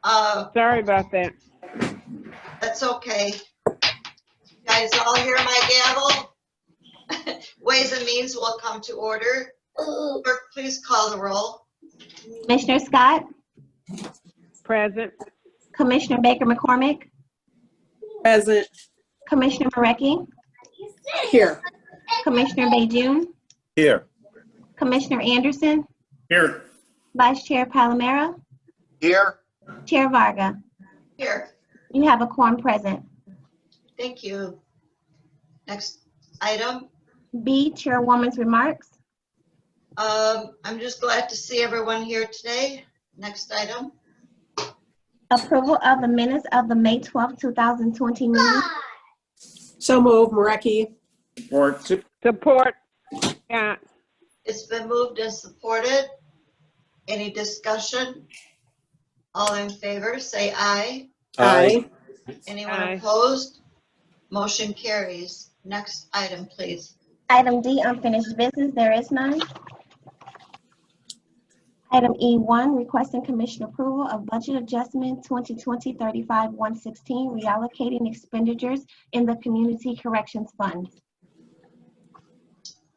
Sorry about that. That's okay. You guys all hear my gavel? Ways and Means will come to order. Clerk, please call the roll. Commissioner Scott, Present. Commissioner Baker McCormick, Present. Commissioner Marecki, Here. Commissioner Bayjun, Here. Commissioner Anderson, Here. Vice Chair Palomera, Here. Chair Varga. Here. You have a quorum present. Thank you. Next item. B, Chairwoman's remarks. I'm just glad to see everyone here today. Next item. Approval of the minutes of the May 12, 2020 meeting. So move, Marecki. Support. Scott. It's been moved and supported. Any discussion? All in favor, say aye. Aye. Anyone Aye. opposed? Motion carries. Next item, please. Item D, unfinished business. There is none. Item E1, requesting commission approval of budget adjustment 2020-35-116, reallocating expenditures in the Community Corrections Fund.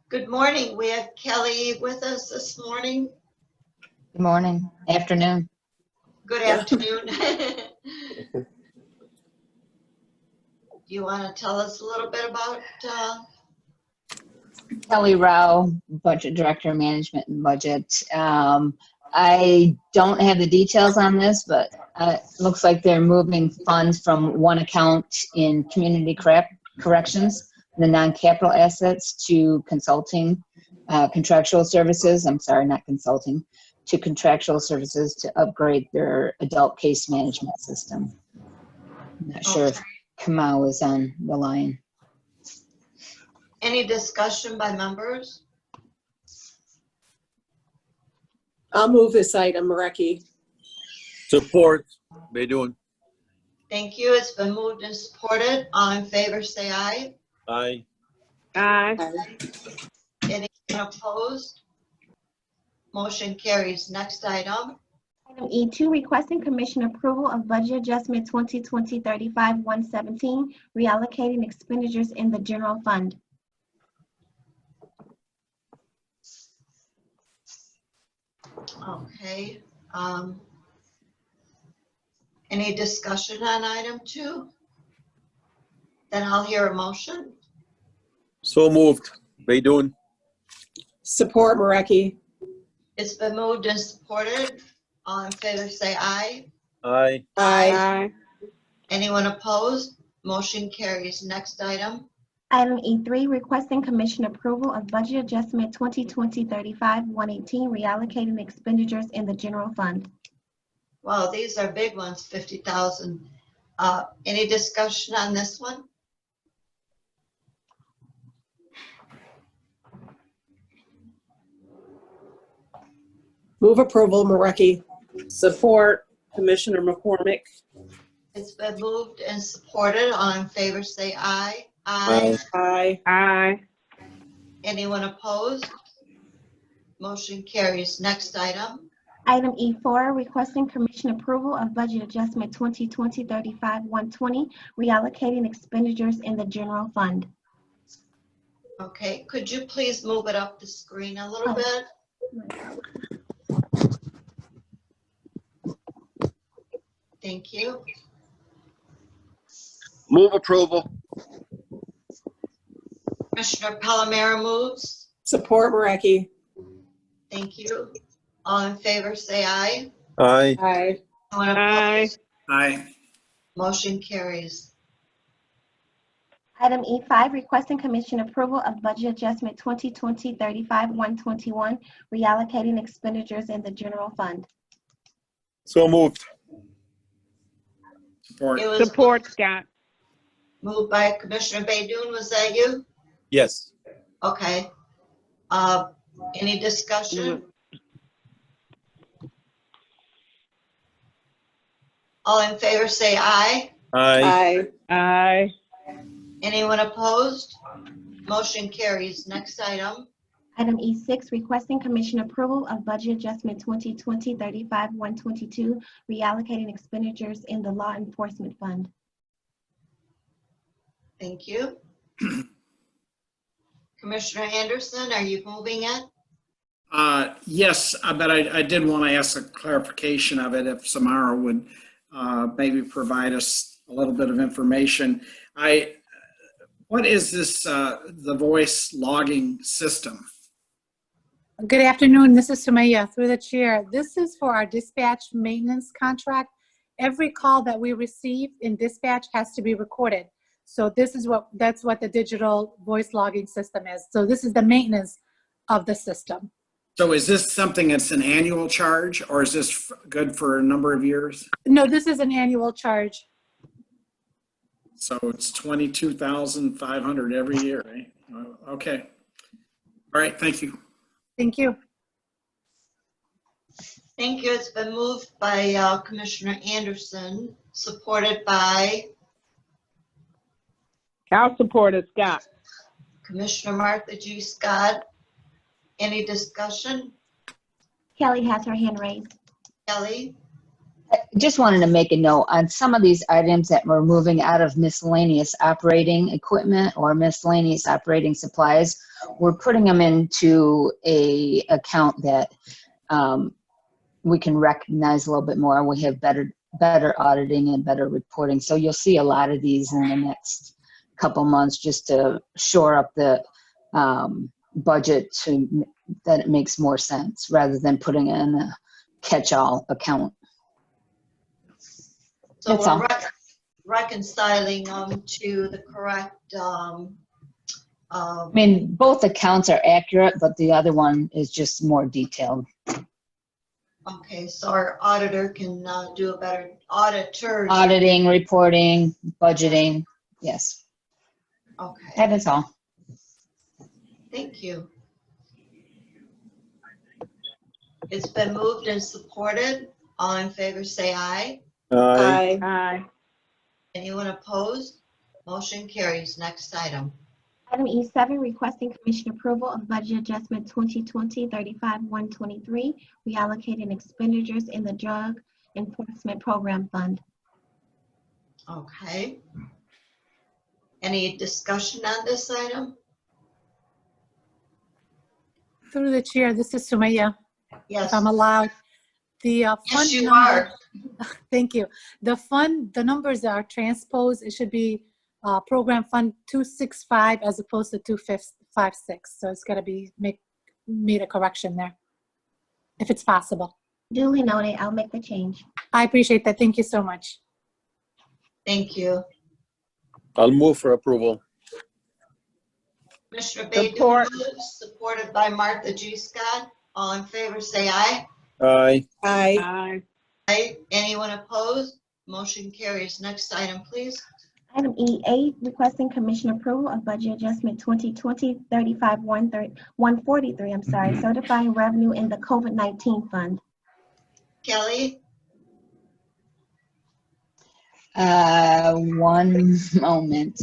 Good morning. We have Kelly with us this morning. Good morning, afternoon. Good Yeah. afternoon. Do you want to tell us a little bit about, Kelly Rao, Budget Director, Management and Budget. I don't have the details on this, but it looks like they're moving funds from one account in Community Corrections, the non-capital assets, to consulting, contractual services. I'm sorry, not consulting, to contractual services to upgrade their adult case management system. I'm not sure if Kamau is on the line. any discussion by members? I'll move this item, Marecki. Support. Baydoun. Thank you. It's been moved and supported. All in favor, say aye. Aye. Aye. Anyone opposed? Motion carries. Next item. Item E2, requesting commission approval of budget adjustment 2020-35-117, reallocating expenditures in the general fund. Okay. Any discussion on item 2? Then I'll hear a motion. So moved. Baydoun. Support, Marecki. It's been moved and supported. All in favor, say aye. Aye. Aye. Aye. Anyone opposed? Motion carries. Next item. Item E3, requesting commission approval of budget adjustment 2020-35-118, reallocating expenditures in the general fund. Wow, these are big ones, 50,000. Any discussion on this one? Move approval, Marecki. Support, Commissioner McCormick. It's been moved and supported. All in favor, say aye. Aye. Aye. Aye. Anyone opposed? Motion carries. Next item. Item E4, requesting commission approval of budget adjustment 2020-35-120, reallocating expenditures in the general fund. Okay, could you please move it up the screen a little bit? Thank you. Move approval. Commissioner Palomera moves. Support, Marecki. Thank you. All in favor, say aye. Aye. Aye. Anyone Aye. opposed? Aye. Motion carries. Item E5, requesting commission approval of budget adjustment 2020-35-121, reallocating expenditures in the general fund. So moved. It was Support. Scott. moved by Commissioner Baydoun. Was that you? Yes. Okay. Any discussion? All in favor, say aye. Aye. Aye. Aye. Anyone opposed? Motion carries. Next item. Item E6, requesting commission approval of budget adjustment 2020-35-122, reallocating expenditures in the law enforcement fund. Thank you. Commissioner Anderson, are you moving it? Yes, but I did want to ask a clarification of it, if Samara would maybe provide us a little bit of information. What is this, the voice logging system? Good afternoon. This is Sumaya through the chair. This is for our dispatch maintenance contract. Every call that we receive in dispatch has to be recorded. So that's what the digital voice logging system is. So this is the maintenance of the system. So is this something that's an annual charge, or is this good for a number of years? No, this is an annual charge. So it's $22,500 every year, right? Okay. All right, thank you. Thank you. Thank you. It's been moved by Commissioner Anderson, supported by I'll support it, Scott. Commissioner Martha G. Scott. Any discussion? Kelly has her hand raised. Kelly? Just wanted to make a note on some of these items that we're moving out of miscellaneous operating equipment or miscellaneous operating supplies. We're putting them into a account that we can recognize a little bit more. We have better auditing and better reporting. So you'll see a lot of these in the next couple months, just to shore up the budget that it makes more sense rather than putting it in a catch-all account. So That's we're all. reconciling them to the correct, I mean, both accounts are accurate, but the other one is just more detailed. okay, so our auditor can do a better Auditing, reporting, budgeting, yes, Okay, that is all. thank you. It's been moved and supported. All in favor, say aye. Aye. Aye. Anyone opposed? Motion carries. Next item. Item E7, requesting commission approval of budget adjustment 2020-35-123, reallocating expenditures in the drug enforcement program fund. Okay. Any discussion on this item? Through the chair, this is Sumaya, Yes. if I'm allowed. The fund Yes, you number, are. thank you. The numbers are transposed. It should be program fund 265 as opposed to 256. So it's got to be made a correction there, if it's possible. Duly noted. I'll make the change. I appreciate that. Thank you so much. Thank you. I'll move for approval. Commissioner Badu Support. moves, supported by Martha G. Scott. All in favor, say aye. Aye. Aye. Aye. Aye. Anyone opposed? Motion carries. Next item, please. Item E8, requesting commission approval of budget adjustment 2020-35-143, certifying revenue in the COVID-19 fund. Kelly? One moment.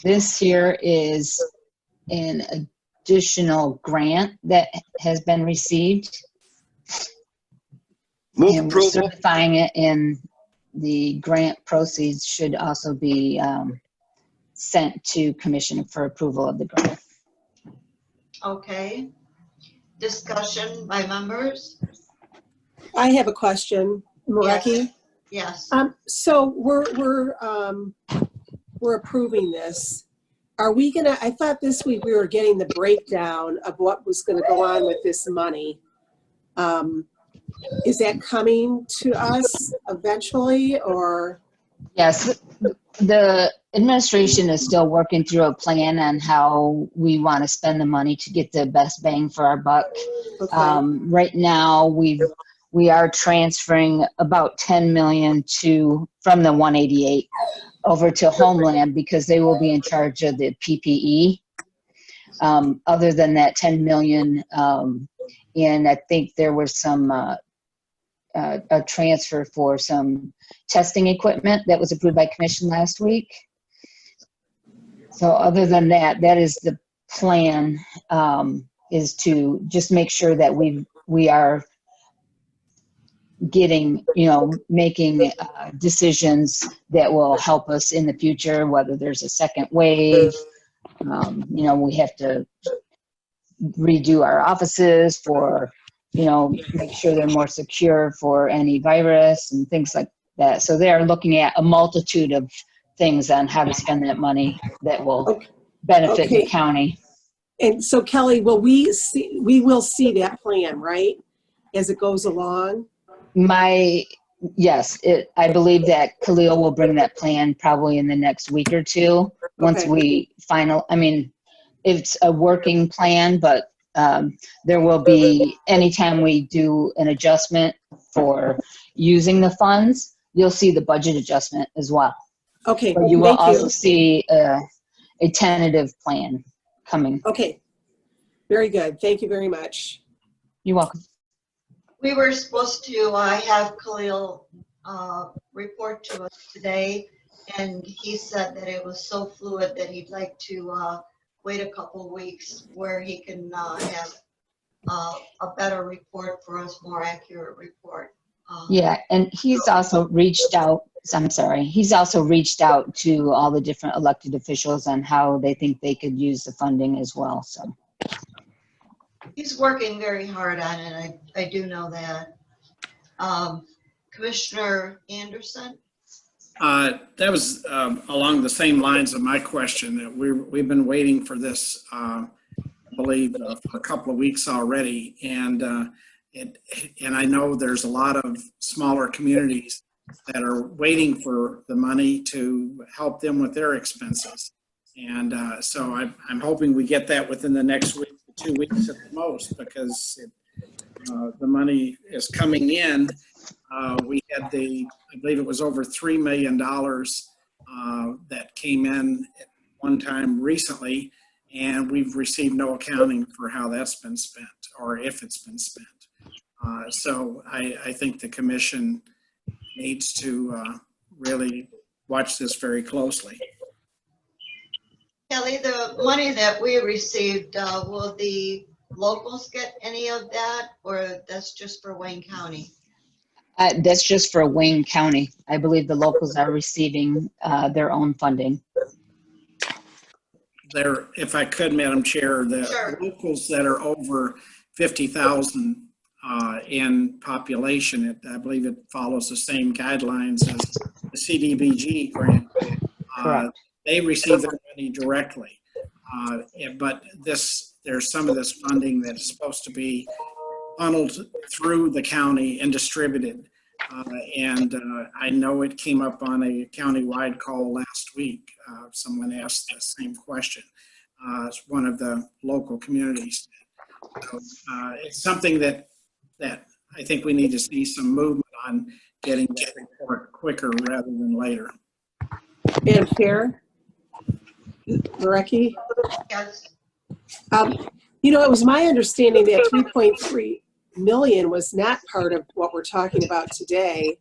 This here is an additional grant that has been received. Move And we're approval. certifying it, and the grant proceeds should also be sent to commission for approval of the grant. Okay. Discussion by members? I have a question, Mareki. Yes. So we're approving this. Are we gonna, I thought this week we were getting the breakdown of what was gonna go on with this money. Is that coming to us eventually, or? Yes, the administration is still working through a plan on how we want to spend the money to get the best bang for our buck. Okay. Right now, we are transferring about 10 million from the 188 over to Homeland because they will be in charge of the PPE. Other than that 10 million, and I think there was some a transfer for some testing equipment that was approved by commission last week. So other than that, that is the plan is to just make sure that we are getting, making decisions that will help us in the future, whether there's a second wave. We have to redo our offices for, make sure they're more secure for any virus and things like that. So they're looking at a multitude of things on how to spend that money that will benefit the Okay. county. And so Kelly, we will see that plan, right? As it goes along? Yes, I believe that Khalil will bring that plan probably in the next week or two. Once Okay. it's a working plan, but there will be, anytime we do an adjustment for using the funds, you'll see the budget adjustment as well. Okay, But you will thank also you. see a tentative plan coming. Okay, very good. Thank you very much. You're welcome. We were supposed to have Khalil report to us today, and he said that it was so fluid that he'd like to wait a couple weeks where he can have a better report for us, more accurate report. Yeah, and he's also reached out, he's also reached out to all the different elected officials on how they think they could use the funding as well, so. He's working very hard on it, I do know that. Commissioner Anderson? That was along the same lines of my question, that we've been waiting for this, I believe, for a couple of weeks already. And I know there's a lot of smaller communities that are waiting for the money to help them with their expenses. And so I'm hoping we get that within the next week, 2 weeks at the most, because the money is coming in. We had I believe it was over $3 million that came in at one time recently, and we've received no accounting for how that's been spent or if it's been spent. So I think the commission needs to really watch this very closely. Kelly, the money that we received, will the locals get any of that, or that's just for Wayne County? That's just for Wayne County. I believe the locals are receiving their own funding. If I could, Madam Chair, the Sure. locals that are over 50,000 in population, I believe it follows the same guidelines as the CDBG grant. Correct. They receive their money directly. But there's some of this funding that is supposed to be funneled through the county and distributed. I know it came up on a countywide call last week. Someone asked the same question. It's one of the local communities. So, it's something that I think we need to see some movement on getting that report quicker rather than later. Madam Chair? Marecki? Yes. It was my understanding that 3.3 million was not part of what we're talking about today,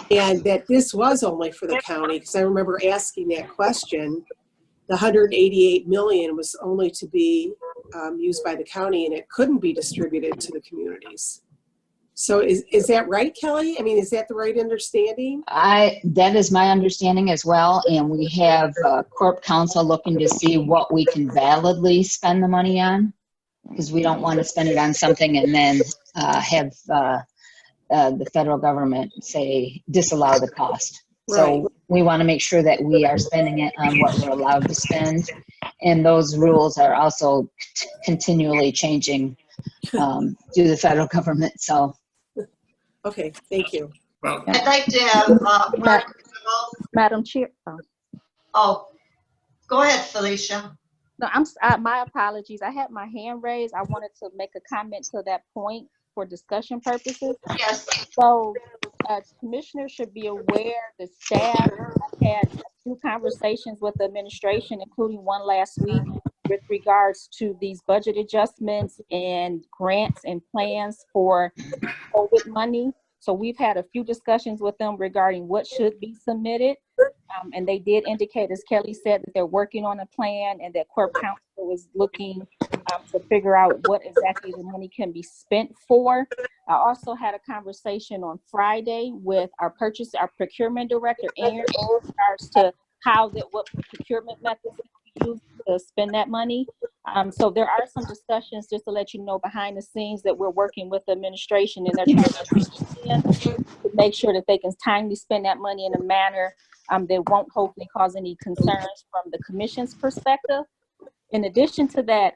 and that this was only for the county, because I remember asking that question. The 188 million was only to be used by the county, and it couldn't be distributed to the communities. So is that right, Kelly? I mean, is that the right understanding? That is my understanding as well, and we have Corp Council looking to see what we can validly spend the money on, because we don't want to spend it on something and then have the federal government disallow the cost. Right. So we want to make sure that we are spending it on what we're allowed to spend, and those rules are also continually changing through the federal government. So. Okay, thank you. Well, I'd like to have Mark. Madam Chair. Oh, go ahead, Felicia. No, my apologies. I had my hand raised. I wanted to make a comment to that point for discussion purposes. Yes. So, commissioners should be aware, the staff had a few conversations with the administration, including one last week, with regards to these budget adjustments and grants and plans for COVID money. So we've had a few discussions with them regarding what should be submitted. And they did indicate, as Kelly said, that they're working on a plan and that Corp Counsel is looking to figure out what exactly the money can be spent for. I also had a conversation on Friday with our procurement director, Aaron, in regards to what procurement methods we use to spend that money. So there are some discussions, just to let you know, behind the scenes that we're working with the administration, and they're trying to make sure that they can timely spend that money in a manner that won't hopefully cause any concerns from the commission's perspective. In addition to that,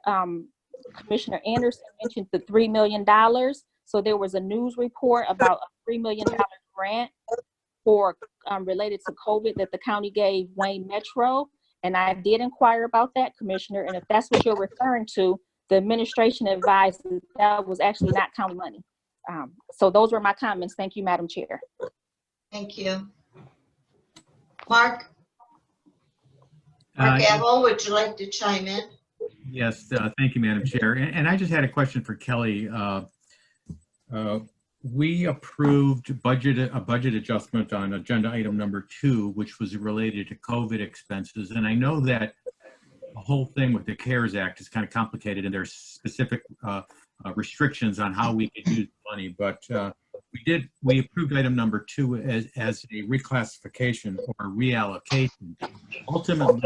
Commissioner Anderson mentioned the $3 million. So there was a news report about a $3 million grant for related to COVID that the county gave Wayne Metro. And I did inquire about that, Commissioner. And if that's what you're referring to, the administration advised that that was actually not county money. So those were my comments. Thank you, Madam Chair. Thank you. Mark Abel, would you like to chime in? Yes, thank you, Madam Chair. And I just had a question for Kelly. We approved a budget adjustment on agenda item number 2, which was related to COVID expenses. And I know that the whole thing with the CARES Act is kind of complicated, and there's specific restrictions on how we can use money. But we approved item number 2 as a reclassification or reallocation. Ultimately,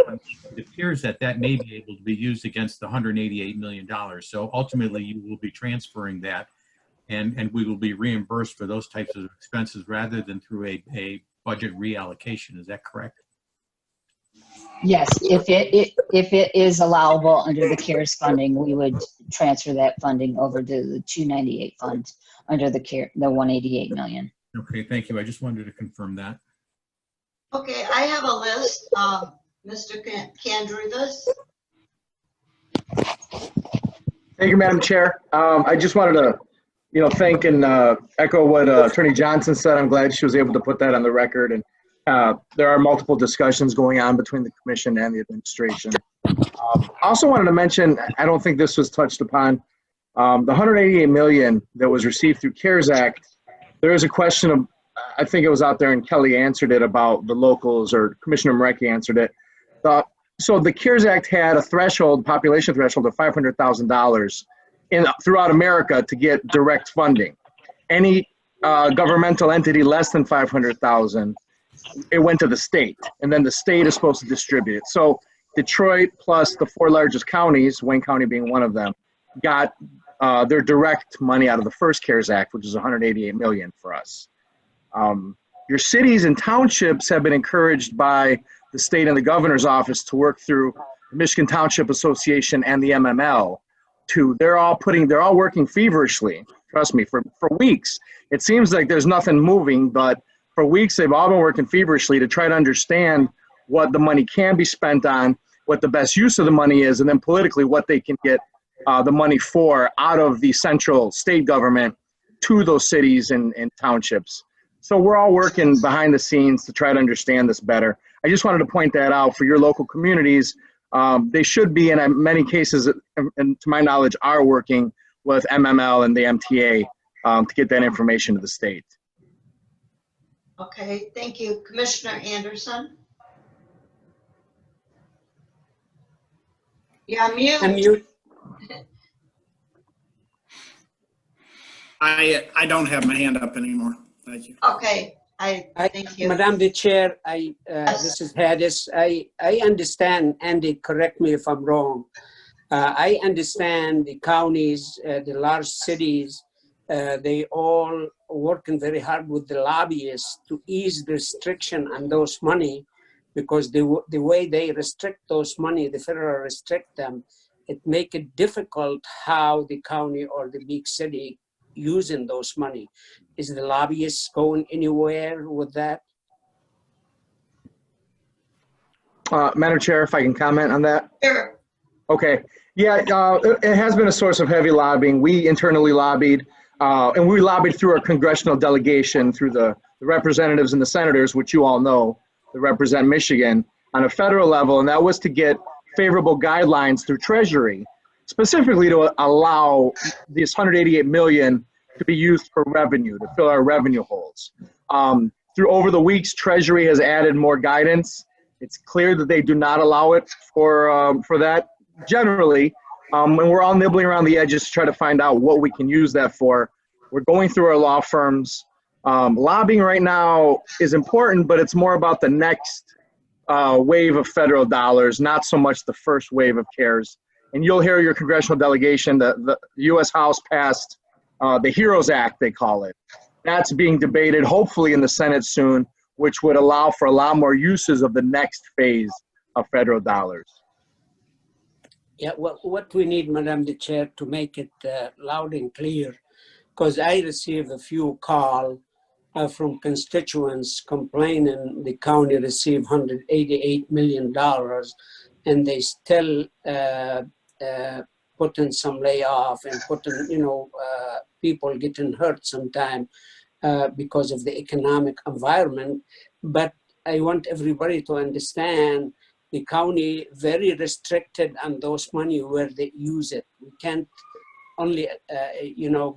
it appears that may be able to be used against the $188 million. So ultimately, you will be transferring that, and we will be reimbursed for those types of expenses rather than through a budget reallocation. Is that correct? Yes, if it is allowable under the CARES funding, we would transfer that funding over to the 298 fund under the 188 million. Okay, thank you. I just wanted to confirm that. Okay, I have a list. Mr. Kandrivas. Thank you, Madam Chair. I just wanted to, thank and echo what Attorney Johnson said. I'm glad she was able to put that on the record. And there are multiple discussions going on between the commission and the administration. I also wanted to mention, I don't think this was touched upon, the $188 million that was received through CARES Act. There is a question of, I think it was out there and Kelly answered it about the locals, or Commissioner Marecki answered it. So the CARES Act had a population threshold of $500,000 throughout America to get direct funding. Any governmental entity less than $500,000, it went to the state, and then the state is supposed to distribute it. So Detroit plus the 4 largest counties, Wayne County being one of them, got their direct money out of the first CARES Act, which is $188 million for us. Your cities and townships have been encouraged by the state and the governor's office to work through the Michigan Township Association and the MML. They're all working feverishly, trust me, for weeks. It seems like there's nothing moving, but for weeks they've all been working feverishly to try to understand what the money can be spent on, what the best use of the money is, and then politically what they can get the money for out of the central state government to those cities and townships. So we're all working behind the scenes to try to understand this better. I just wanted to point that out for your local communities. They should be, and in many cases, and to my knowledge, are working with MML and the MTA to get that information to the state. Okay, thank you. Commissioner Anderson? You're on mute. I'm mute. I don't have my hand up anymore. Thank you. Okay, thank you. Madam the Chair, this is Hadis. I understand, Andy, correct me if I'm wrong. I understand the counties, the large cities, they all working very hard with the lobbyists to ease the restriction on those money, because the way they restrict those money, the federal restrict them, it make it difficult how the county or the big city using those money. Is the lobbyists going anywhere with that? Madam Chair, if I can comment on that? Sure. Okay. Yeah, it has been a source of heavy lobbying. We internally lobbied, and we lobbied through our congressional delegation, through the representatives and the senators, which you all know, that represent Michigan on a federal level, and that was to get favorable guidelines through Treasury, specifically to allow this $188 million to be used for revenue, to fill our revenue holes. through over the weeks, Treasury has added more guidance. It's clear that they do not allow it for that generally. And we're all nibbling around the edges to try to find out what we can use that for. We're going through our law firms. Lobbying right now is important, but it's more about the next wave of federal dollars, not so much the first wave of CARES. And you'll hear your congressional delegation, the U.S. House passed the HEROES Act, they call it. That's being debated, hopefully in the Senate soon, which would allow for a lot more uses of the next phase of federal dollars. Yeah, what we need, Madam the Chair, to make it loud and clear, because I received a few calls from constituents complaining the county received $188 million and they still putting some layoff and putting, people getting hurt sometime because of the economic environment. But I want everybody to understand the county very restricted on those money where they use it. We can't only,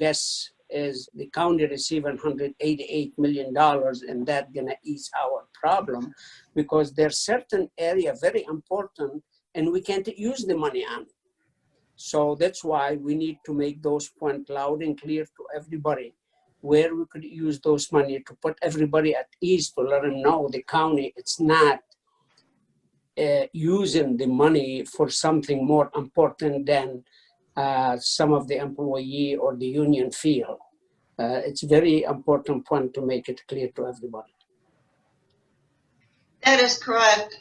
guess is the county receiving $188 million and that gonna ease our problem because there's certain area very important and we can't use the money on. So that's why we need to make those points loud and clear to everybody where we could use those money to put everybody at ease, to let them know the county, it's not using the money for something more important than some of the employee or the union feel. It's very important point to make it clear to everybody. That is correct.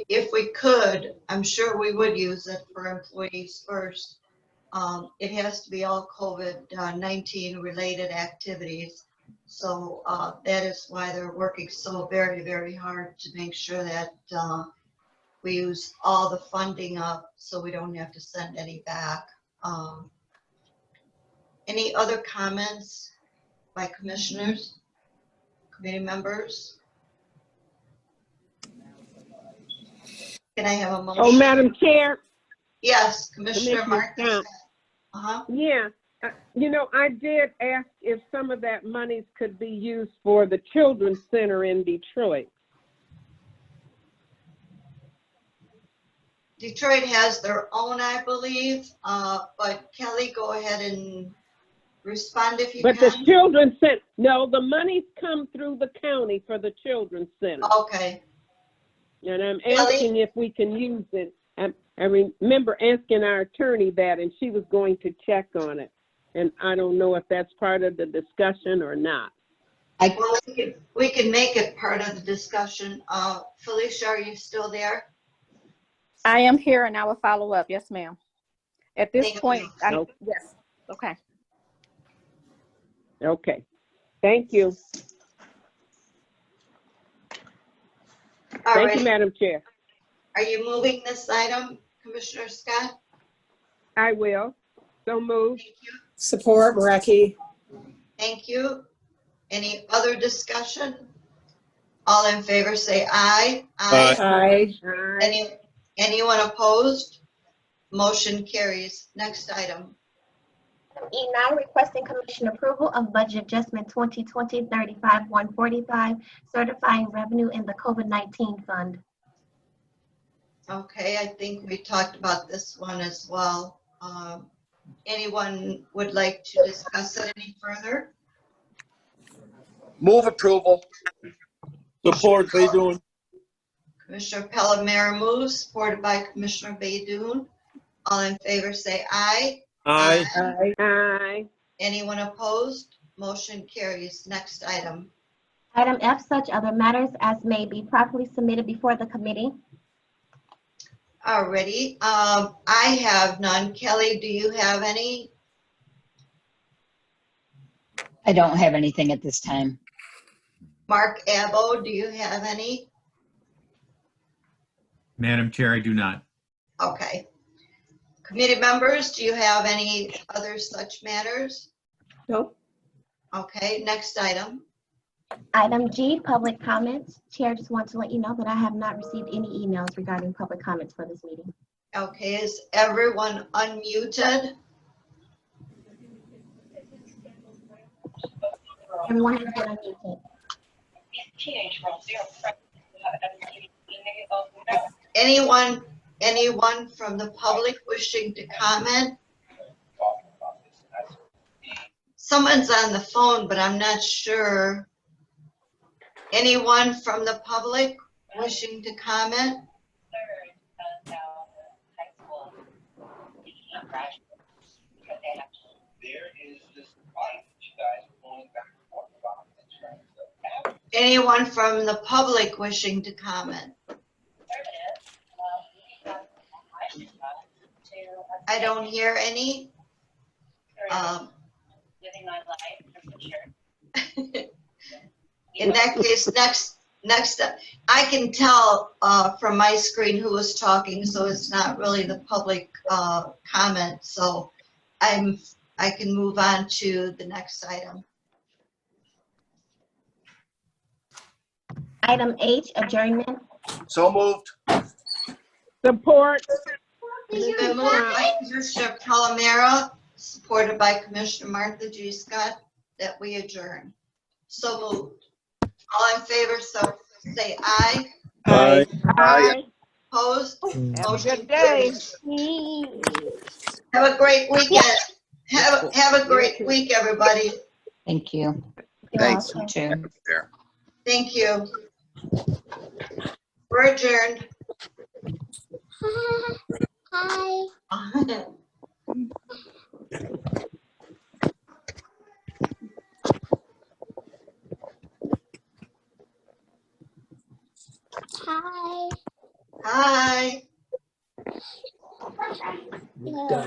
If we could, I'm sure we would use it for employees first. It has to be all COVID-19 related activities. So that is why they're working so very, very hard to make sure that we use all the funding up so we don't have to send any back. Any other comments by commissioners, committee members? Can I have a motion? Oh, Madam Chair. Yes, Commissioner Marcus. Scott. Yeah, I did ask if some of that monies could be used for the Children's Center in Detroit. Detroit has their own, I believe, but Kelly, go ahead and respond if you But can. the Children's Center, no, the monies come through the county for the Children's Center. Okay. And I'm Kelly? asking if we can use it. I remember asking our attorney that, and she was going to check on it. And I don't know if that's part of the discussion or not. Well, we can make it part of the discussion. Felicia, are you still there? I am here and I will follow up. Yes, ma'am. At this Thank point, you. yes. Okay. Okay. Thank you. All Thank right. you, Madam Chair. Are you moving this item, Commissioner Scott? I will. So moved. Thank you. Support, Marecki. Thank you. Any other discussion? All in favor say aye. Aye. Aye. Anyone opposed? Motion carries. Next item. E9, requesting commission approval of budget adjustment 2020-35-145, certifying revenue in the COVID-19 fund. Okay, I think we talked about this one as well. Anyone would like to discuss it any further? Move approval. Support, Baydoun. Commissioner Palomero moves, supported by Commissioner Baydoun. All in favor say aye. Aye. Aye. Anyone opposed? Motion carries. Next item. Item F, such other matters as may be properly submitted before the committee. Alrighty, I have none. Kelly, do you have any? I don't have anything at this time. Mark Abbo, do you have any? Madam Chair, I do not. Okay. Committee members, do you have any other such matters? Nope. Okay, next item. Item G, public comments. Chair, just want to let you know that I have not received any emails regarding public comments for this meeting. Okay, is everyone unmuted? Everyone has been unmuted. Anyone from the public wishing to comment? Someone's on the phone, but I'm not sure. Anyone from the public wishing to comment? Anyone from the public wishing to comment? I don't hear any. In that case, next up, I can tell from my screen who was talking, so it's not really the public comment. So I can move on to the next item. Item H, adjournment. So moved. Support. It's been moved by Commissioner Calamera, supported by Commissioner Martha G. Scott, that we adjourn. So moved. All in favor, so say aye. Aye. Aye. Opposed? Have a Motion good day. carries. Have a great weekend. Have a great week, everybody. Thank you. Thanks. You too. Thank you. We're adjourned. Hi. Hi. Hi. Yeah.